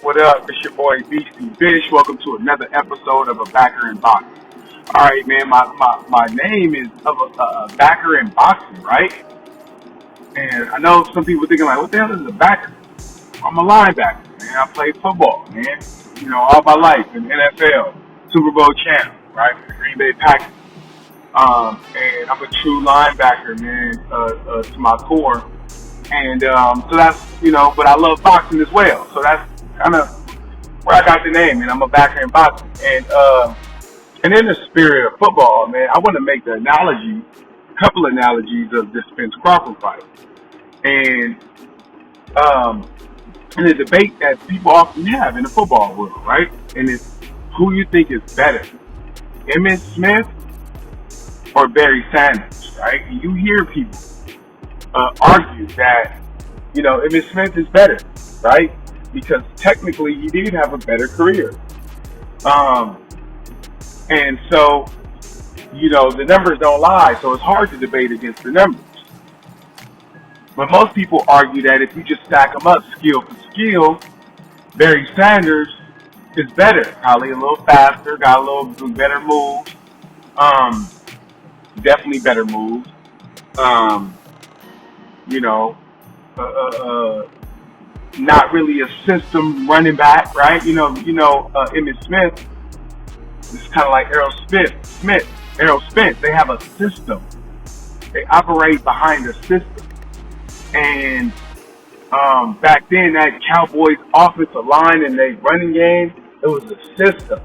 What up? It's your boy Beastie Bish. Welcome to another episode of A Backer in Boxing. All right, man. My name is of a backer in boxing, right? And I know some people thinking like, what the hell is a backer? I'm a linebacker, man. I played football, man. All my life in NFL, Super Bowl champ, right? For the Green Bay Packers. And I'm a true linebacker, man, to my core. And so that's, but I love boxing as well. So that's kind of where I got the name, and I'm a backer in boxing. And in the spirit of football, man, I want to make the analogy, a couple analogies of this Spence Crawford fight. And in a debate that people often have in the football world, right? And it's who you think is better, Emmitt Smith or Barry Sanders, right? And you hear people argue that, Emmitt Smith is better, right? Because technically he did have a better career. And so, the numbers don't lie, so it's hard to debate against the numbers. But most people argue that if you just stack them up skill for skill, Barry Sanders is better. Probably a little faster, got a little better moves. Definitely better moves. Not really a system running back, right? Emmitt Smith is kind of like Errol Spence. They have a system. They operate behind a system. And back then, that Cowboys offensive line and their running game, it was a system.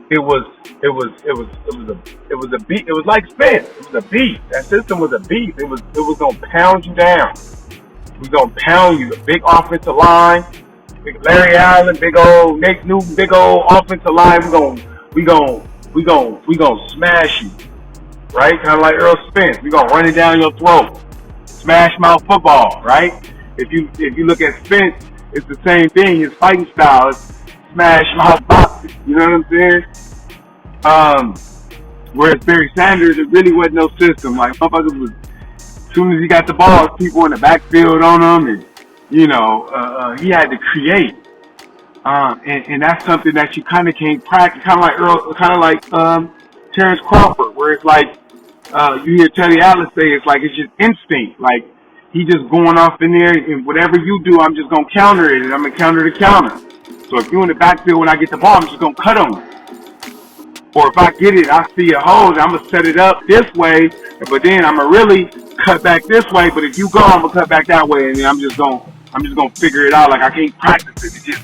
It was a beat. It was like Spence. It was a beat. That system was a beat. It was gonna pound you down. It was gonna pound you. A big offensive line, big Larry Allen, big old Nick Newton, big old offensive line. We gonna smash you, right? Kind of like Earl Spence. We gonna run it down your throat. Smash mouth football, right? If you look at Spence, it's the same thing. His fighting style is smash mouth boxing. You know what I'm saying? Whereas Barry Sanders, it really wasn't no system. Like, motherfuckers was, as soon as he got the ball, people in the backfield on him, and he had to create. And that's something that you kind of can't practice. Kind of like Terrence Crawford, where it's like you hear Teddy Atlas say it's like it's just instinct. Like, he just going off in there, and whatever you do, I'm just gonna counter it, and I'm gonna counter the counter. So if you're in the backfield when I get the ball, I'm just gonna cut on it. Or if I get it, I see a hole, I'm going to set it up this way, but then I'm going to really cut back this way. But if you go, I'm going to cut back that way, and then I'm just going to figure it out. Like, I can't practice it.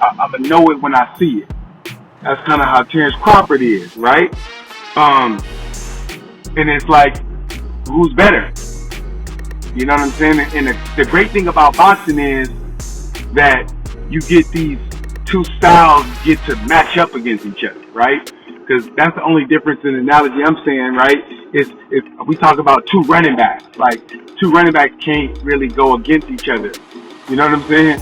I'm going to know it when I see it. That's kind of how Terrence Crawford is, right? And it's like, who's better? You know what I'm saying? And the great thing about boxing is that you get these two styles get to match up against each other, right? Because that's the only difference in the analogy I'm saying, right? Is if we talk about two running backs, like two running backs can't really go against each other. You know what I'm saying?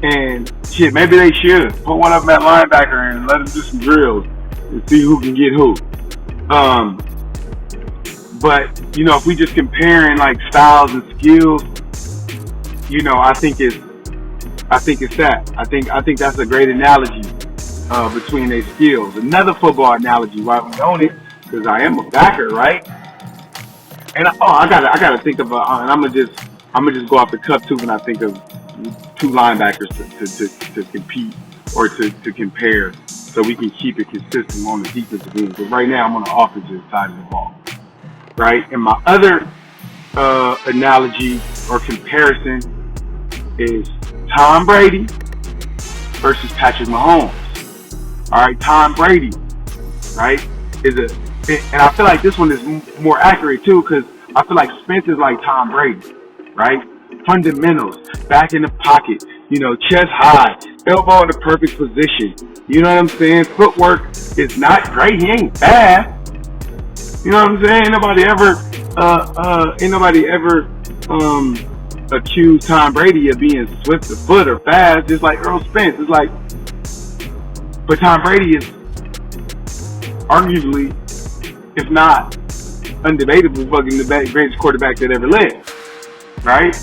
And shit, maybe they should put one of them at linebacker and let them do some drills and see who can get who. But if we just comparing like styles and skills, I think it's that. I think that's a great analogy between their skills. Another football analogy, why we own it, because I am a backer, right? And I gotta think of and I'm gonna just go off the cuff too when I think of two linebackers to compete or to compare, so we can keep it consistent on the defensive end. But right now I'm on the offensive side of the ball, right? And my other analogy or comparison is Tom Brady versus Patrick Mahomes. All right, Tom Brady, right, and I feel like this one is more accurate too, because I feel like Spence is like Tom Brady, right? Fundamentals, back in the pocket, chest high, elbow in the perfect position. You know what I'm saying? Footwork is not great. He ain't bad. You know what I'm saying? Ain't nobody ever accused Tom Brady of being swift of foot or fast, just like Earl Spence. It's like, but Tom Brady is arguably, if not undebatable, fucking the greatest quarterback that ever lived, right?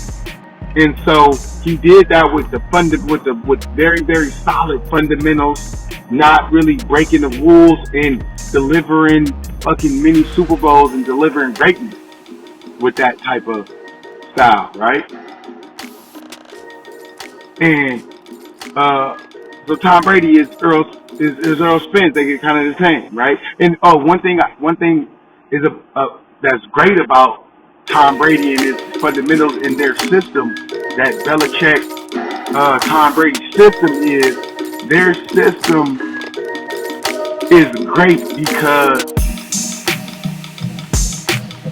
And so he did that with very, very solid fundamentals, not really breaking the rules and delivering fucking mini Super Bowls and delivering greatness with that type of style, right? And so Tom Brady is Earl Spence. They get kind of the same, right? And one thing is that's great about Tom Brady and his fundamentals in their system. That Belichick, Tom Brady system is their system is great because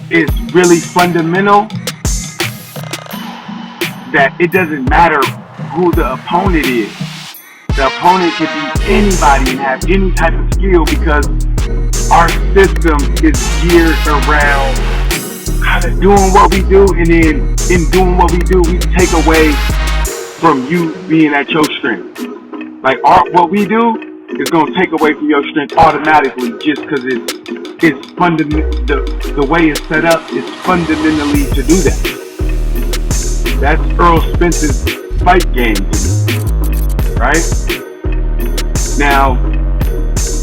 it's really fundamental. That it doesn't matter who the opponent is. The opponent can be anybody and have any type of skill because our system is geared around kind of doing what we do, and then in doing what we do, we take away from you being at your strength. Like what we do is gonna take away from your strength automatically, just because it's fundamental. The way it's set up is fundamentally to do that. That's Earl Spence's fight game to me, right? Now,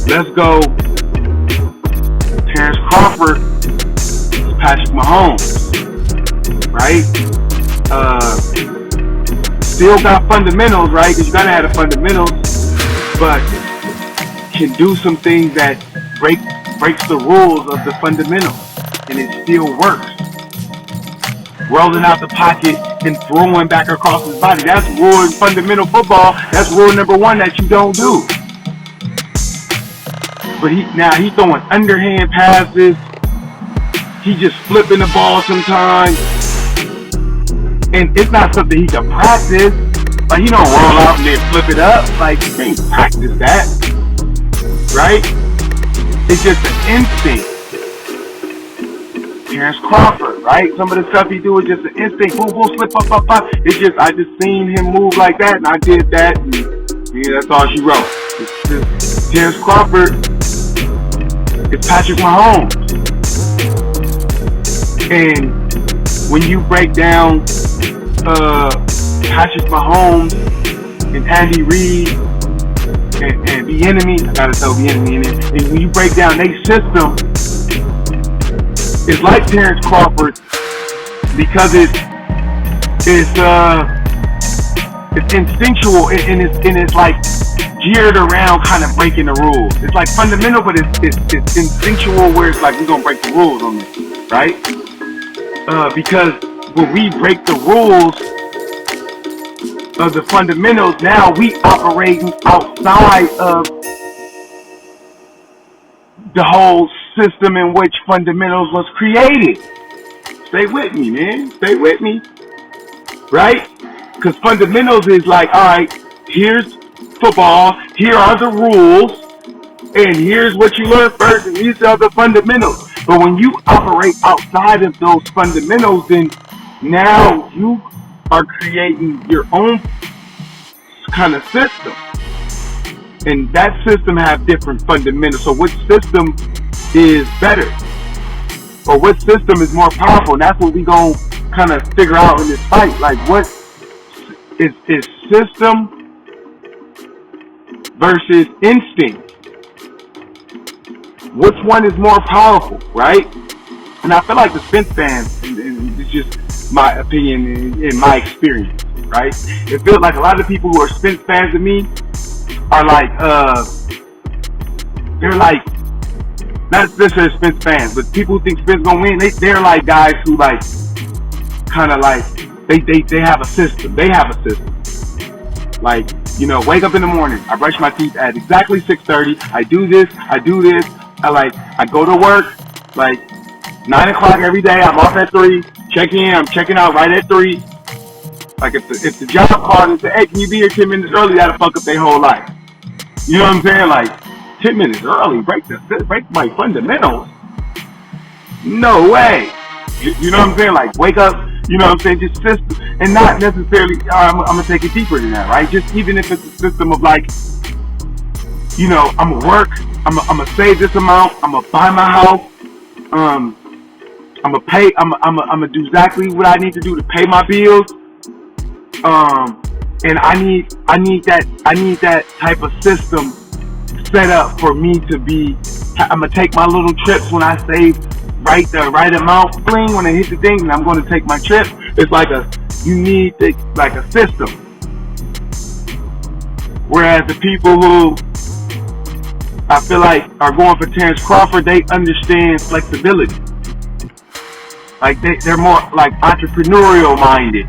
let's go Terrence Crawford, Patrick Mahomes, right? Still got fundamentals, right? Because you gotta have the fundamentals, but can do some things that breaks the rules of the fundamentals, and it still works. Rolling out the pocket and throwing back across his body. That's rule in fundamental football. That's rule number one that you don't do. But he's throwing underhand passes. He's just flipping the ball sometimes. And it's not something he can practice. Like, he don't roll out and then flip it up. Like, you can't practice that. Right? It's just an instinct. Terrence Crawford, right? Some of the stuff he do is just an instinct. Boom, boom, slip, up, up, up. It's just, I just seen him move like that, and I did that, and yeah, that's all she wrote. It's Terrence Crawford. It's Patrick Mahomes. And when you break down Patrick Mahomes and Andy Reid and the enemy, I gotta throw the enemy in it. And when you break down their system, it's like Terrence Crawford because it's instinctual and it's like geared around kind of breaking the rules. It's like fundamental, but it's instinctual where it's like we're gonna break the rules on this, right? Because when we break the rules of the fundamentals, now we operating outside of the whole system in which fundamentals was created. Stay with me, man. Stay with me. Right? Because fundamentals is like, all right, here's football, here are the rules, and here's what you learn first, and these are the fundamentals. But when you operate outside of those fundamentals, then now you are creating your own kind of system. And that system have different fundamentals. So which system is better? Or which system is more powerful? And that's what we gonna kind of figure out in this fight. Like, what is system versus instinct? Which one is more powerful, right? And I feel like the Spence fans, and it's just my opinion and my experience, right? It feels like a lot of people who are Spence fans to me are like, they're like, not necessarily Spence fans, but people who think Spence gonna win, they're like guys who like, kind of like, they have a system. They have a system. Like, you know, wake up in the morning, I brush my teeth at exactly 6:30, I do this, I go to work, like, 9 o'clock every day, I'm off at 3, check in, I'm checking out right at 3. Like, if the job called and said, hey, can you be here 10 minutes early, that'll fuck up their whole life. You know what I'm saying? Like, 10 minutes early, break my fundamentals. No way. You know what I'm saying? Like, wake up, you know what I'm saying? Just system, and not necessarily, I'm going to take it deeper than that, right? Just even if it's a system of like, you know, I'm going to work, I'm going to save this amount, I'm going to buy my house, I'm going to pay, I'm going to do exactly what I need to do to pay my bills, And I need that type of system set up for me to be. I'm gonna take my little trips when I save the right amount fling when I hit the thing, and I'm gonna take my trip. It's like you need like a system. Whereas the people who I feel like are going for Terrence Crawford, they understand flexibility. Like they're more like entrepreneurial minded.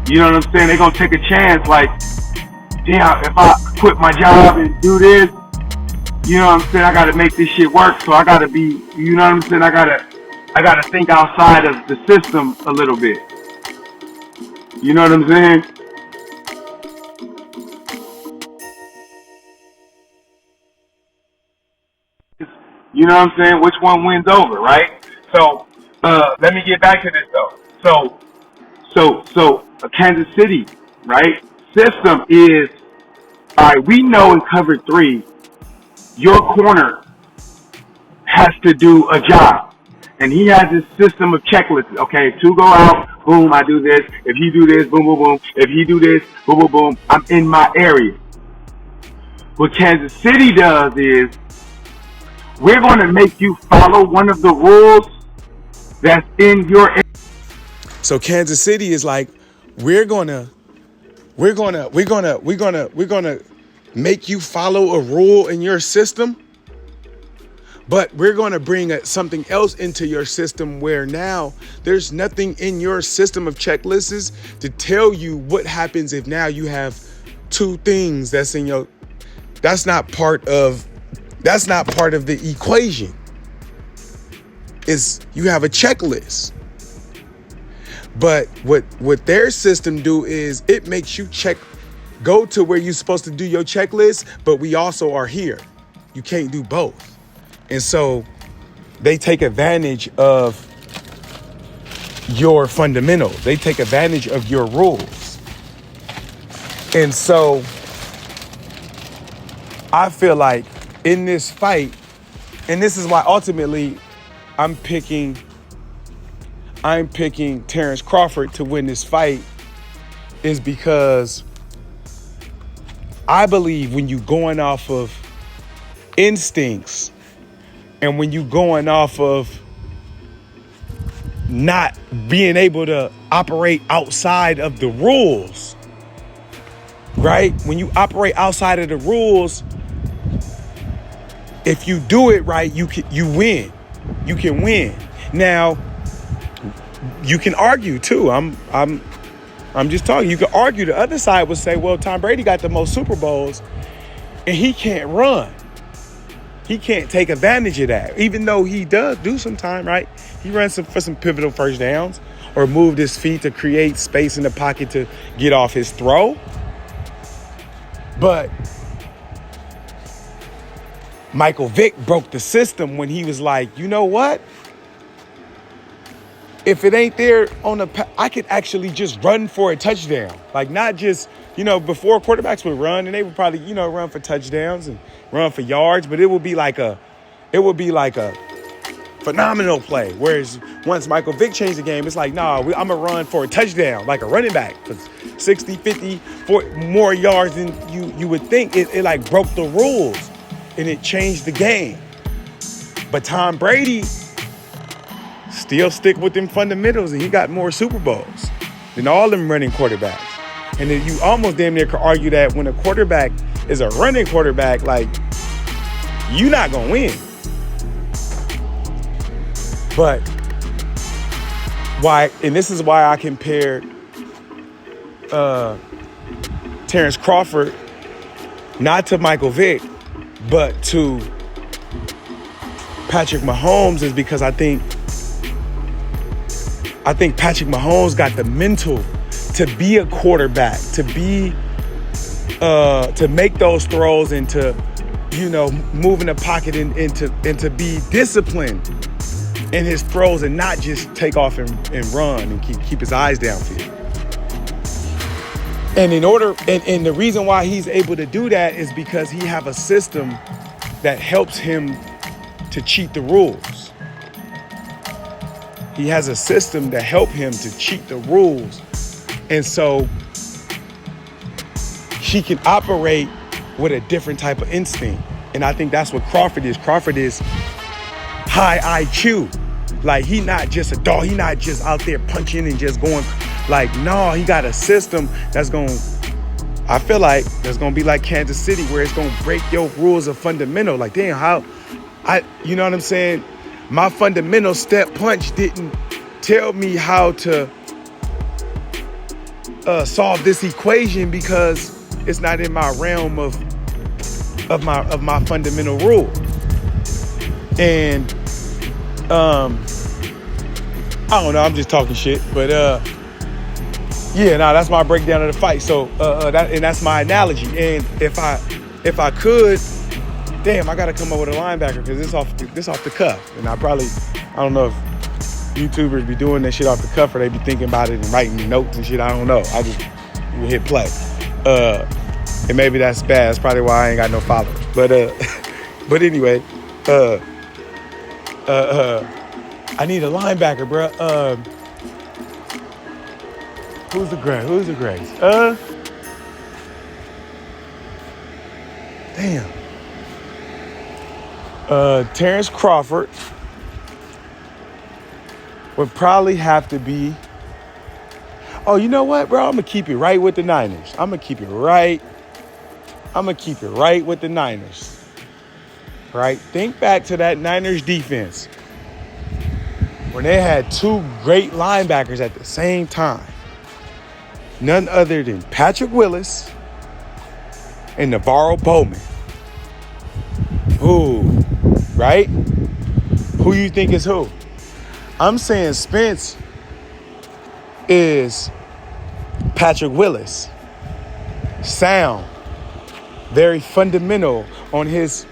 You know what I'm saying? They're gonna take a chance. Like, damn, if I quit my job and do this, you know what I'm saying? I gotta make this shit work. So I gotta be, you know what I'm saying? I gotta think outside of the system a little bit. You know what I'm saying? You know what I'm saying? Which one wins over, right? So, let me get back to this though. So Kansas City, right? System is, all right, we know in cover 3, your corner has to do a job. And he has this system of checklists. Okay, if 2 go out, boom, I do this. If he do this, boom, boom, boom. If he do this, boom, boom, boom. I'm in my area. What Kansas City does is, we're going to make you follow one of the rules that's in your area. So Kansas City is like, we're gonna make you follow a rule in your system, but we're gonna bring something else into your system where now there's nothing in your system of checklists to tell you what happens if now you have 2 things that's in your. That's not part of the equation. Is you have a checklist. But what their system do is it makes you go to where you're supposed to do your checklist, but we also are here. You can't do both. And so they take advantage of your fundamentals. They take advantage of your rules. And so I feel like in this fight, and this is why ultimately I'm picking Terrence Crawford to win this fight, is because I believe when you going off of instincts and when you going off of not being able to operate outside of the rules, right? When you operate outside of the rules, if you do it right, you win. You can win. Now, you can argue too. I'm just talking. You can argue. The other side would say, well, Tom Brady got the most Super Bowls and he can't run. He can't take advantage of that, even though he does do some time, right? He runs for some pivotal first downs or moved his feet to create space in the pocket to get off his throw. But Michael Vick broke the system when he was like, you know what? If it ain't there I could actually just run for a touchdown. Like, not just, before quarterbacks would run and they would probably, run for touchdowns and run for yards, but it would be like a phenomenal play. Whereas once Michael Vick changed the game, it's like, nah, I'm going to run for a touchdown, like a running back for 60, 50, 40 more yards than you would think. It like broke the rules and it changed the game. But Tom Brady still stick with them fundamentals, and he got more Super Bowls than all them running quarterbacks. And then you almost damn near could argue that when a quarterback is a running quarterback, like, you're not going to win. But why, and this is why I compared Terrence Crawford not to Michael Vick, but to Patrick Mahomes, is because I think Patrick Mahomes got the mental to be a quarterback, to make those throws and to, move in the pocket and to be disciplined in his throws and not just take off and run and keep his eyes downfield. And the reason why he's able to do that is because he have a system that helps him to cheat the rules. He has a system to help him to cheat the rules And so she can operate with a different type of instinct. And I think that's what Crawford is. Crawford is high IQ. Like, he not just a dog. He not just out there punching and just going. Like, no, he got a system that's going to, I feel like that's going to be like Kansas City, where it's going to break your rules of fundamental. Like, damn, you know what I'm saying? My fundamental step punch didn't tell me how to solve this equation because it's not in my realm of my fundamental rule. And I don't know, I'm just talking shit, but that's my breakdown of the fight. So that's my analogy. And if I could, damn, I gotta come up with a linebacker because this off the cuff. And I don't know if YouTubers be doing that shit off the cuff or they be thinking about it and writing notes and shit. I don't know. I just will hit play. And maybe that's bad. That's probably why I ain't got no followers. But anyway, I need a linebacker, bro. Who's the greatest? Damn. Terrence Crawford would probably have to be. Oh, you know what, bro? I'm gonna keep it right with the Niners. I'm gonna keep it right with the Niners. Right? Think back to that Niners defense when they had two great linebackers at the same time. None other than Patrick Willis and Navarro Bowman. Who? Right? Who you think is who? I'm saying Spence is Patrick Willis. Sound. Very fundamental on his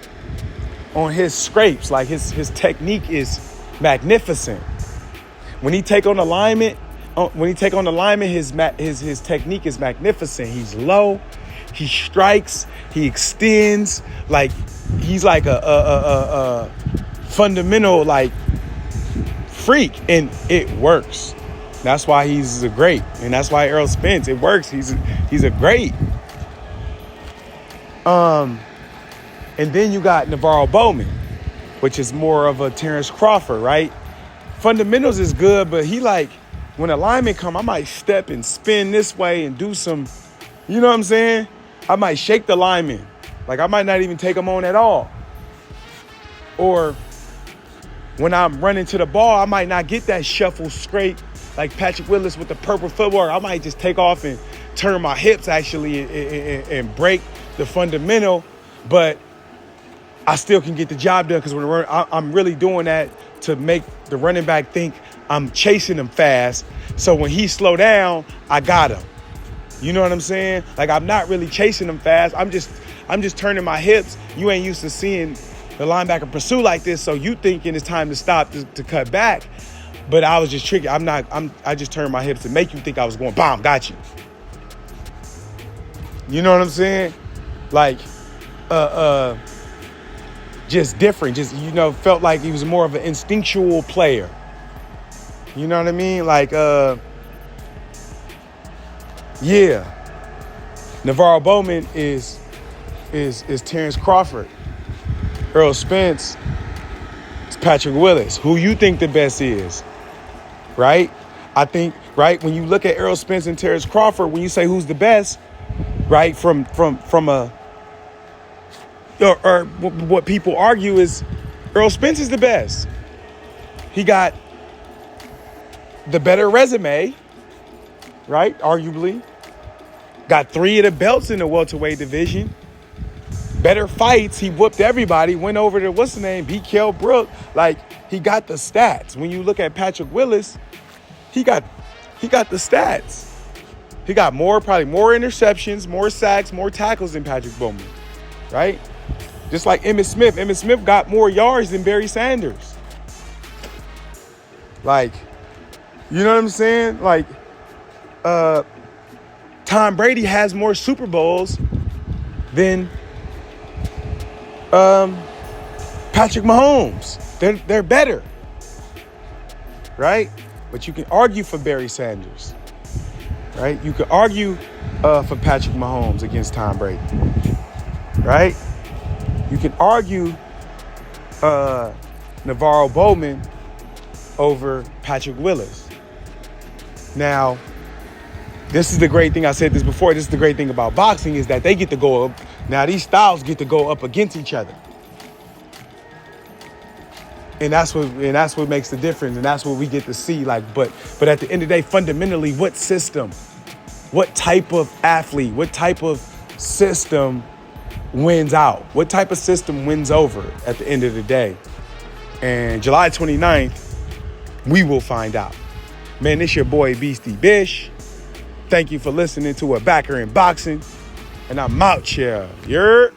scrapes. Like his technique is magnificent. When he take on the lineman, his technique is magnificent. He's low, he strikes, he extends. Like, he's like a fundamental like freak, and it works. That's why he's a great, and that's why Errol Spence, it works. He's a great. And then you got Navarro Bowman, which is more of a Terrence Crawford, right? Fundamentals is good, but he like, when a lineman come, I might step and spin this way and do some, you know what I'm saying? I might shake the lineman. Like, I might not even take him on at all. Or when I'm running to the ball, I might not get that shuffle scrape like Patrick Willis with the purple footwork. I might just take off and turn my hips actually and break the fundamental, but I still can get the job done because when I'm really doing that to make the running back think I'm chasing him fast. So when he slow down, I got him. You know what I'm saying? Like, I'm not really chasing him fast. I'm just turning my hips. You ain't used to seeing the linebacker pursue like this, so you thinking it's time to stop to cut back. But I was just tricky. I just turned my hips to make you think I was going, bomb, got you. You know what I'm saying? Like, just different. Just, felt like he was more of an instinctual player. You know what I mean? Like, Navarro Bowman is Terrence Crawford. Errol Spence is Patrick Willis. Who you think the best is? Right? I think, right, when you look at Errol Spence and Terrence Crawford, when you say who's the best, right, from a, or what people argue is Errol Spence is the best. He got the better resume, right, arguably. Got 3 of the belts in the welterweight division. Better fights. He whooped everybody. Went over to, what's the name? beat Kell Brook. Like, he got the stats. When you look at Patrick Willis, he got the stats. He got probably more interceptions, more sacks, more tackles than Patrick Bowman, right? Just like Emmitt Smith. Emmitt Smith got more yards than Barry Sanders. Like, you know what I'm saying? Like, Tom Brady has more Super Bowls than Patrick Mahomes. They're better, right? But you can argue for Barry Sanders. right? You could argue for Patrick Mahomes against Tom Brady, right? You can argue Navarro Bowman over Patrick Willis. Now, this is the great thing. I said this before. This is the great thing about boxing is that they get to go up. Now, these styles get to go up against each other. And that's what makes the difference. And that's what we get to see. But at the end of the day, fundamentally, what system, what type of athlete, what type of system wins out? What type of system wins over at the end of the day? And July 29th, we will find out. Man, this your boy Beastie Bish. Thank you for listening to A Backer in Boxing. And I'm out here. You're